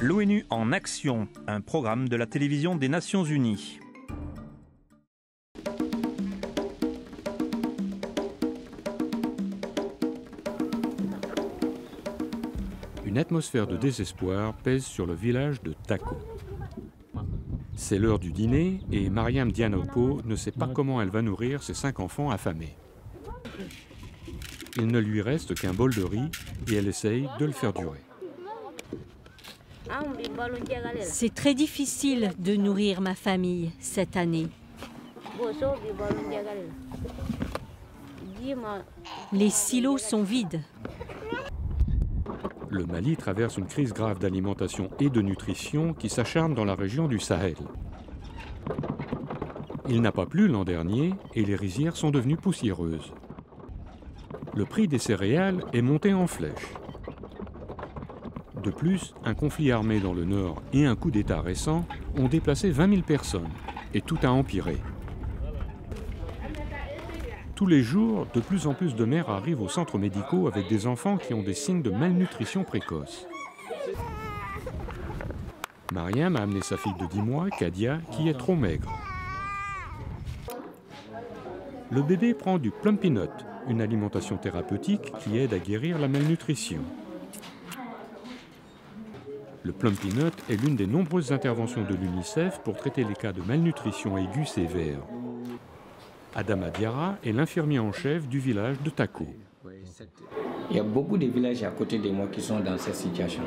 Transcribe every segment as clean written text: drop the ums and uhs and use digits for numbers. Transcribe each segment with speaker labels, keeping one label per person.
Speaker 1: L'ONU en action, un programme de la télévision des Nations Unies.
Speaker 2: Une atmosphère de désespoir pèse sur le village de Tako. C'est l'heure du dîner et Mariam Dianopo ne sait pas comment elle va nourrir ses 5 enfants affamés. Il ne lui reste qu'un bol de riz et elle essaye de le faire durer.
Speaker 3: C'est très difficile de nourrir ma famille cette année. Les silos sont vides.
Speaker 2: Le Mali traverse une crise grave d'alimentation et de nutrition qui s'acharne dans la région du Sahel. Il n'a pas plu l'an dernier et les rizières sont devenues poussiéreuses. Le prix des céréales est monté en flèche. De plus, un conflit armé dans le nord et un coup d'État récent ont déplacé 20 000 personnes et tout a empiré. Tous les jours, de plus en plus de mères arrivent aux centres médicaux avec des enfants qui ont des signes de malnutrition précoce. Mariam a amené sa fille de 10 mois, Kadia, qui est trop maigre. Le bébé prend du Plumpy Nut, une alimentation thérapeutique qui aide à guérir la malnutrition. Le Plumpy Nut est l'une des nombreuses interventions de l'UNICEF pour traiter les cas de malnutrition aiguë sévère. Adama Diarra est l'infirmier en chef du village de Tako.
Speaker 4: Il y a beaucoup de villages à côté de moi qui sont dans cette situation.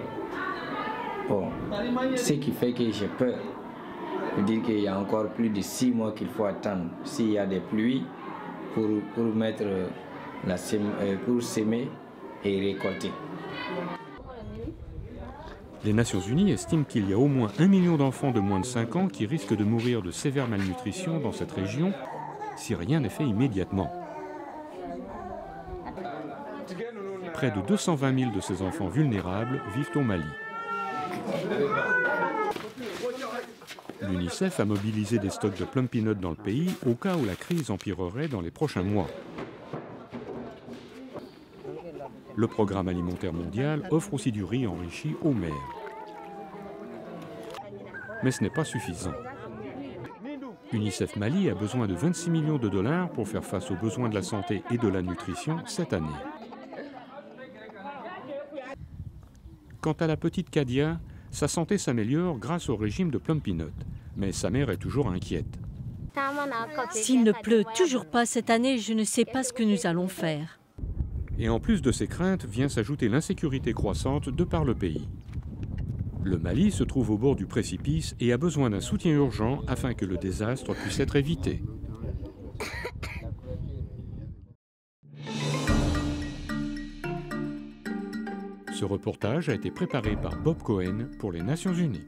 Speaker 4: Bon, ce qui fait que j'ai peur de dire qu'il y a encore plus de 6 mois qu'il faut attendre s'il y a des pluies pour mettre pour semer et récolter.
Speaker 2: Les Nations Unies estiment qu'il y a au moins 1 million d'enfants de moins de 5 ans qui risquent de mourir de sévère malnutrition dans cette région si rien n'est fait immédiatement. Près de 220 000 de ces enfants vulnérables vivent au Mali. L'UNICEF a mobilisé des stocks de Plumpy Nut dans le pays au cas où la crise empirerait dans les prochains mois. Le Programme alimentaire mondial offre aussi du riz enrichi aux mères. Mais ce n'est pas suffisant. UNICEF Mali a besoin de 26 millions de dollars pour faire face aux besoins de la santé et de la nutrition cette année. Quant à la petite Kadia, sa santé s'améliore grâce au régime de Plumpy Nut, mais sa mère est toujours inquiète.
Speaker 3: S'il ne pleut toujours pas cette année, je ne sais pas ce que nous allons faire.
Speaker 2: Et en plus de ces craintes, vient s'ajouter l'insécurité croissante de par le pays. Le Mali se trouve au bord du précipice et a besoin d'un soutien urgent afin que le désastre puisse être évité. Ce reportage a été préparé par Bob Cohen pour les Nations Unies.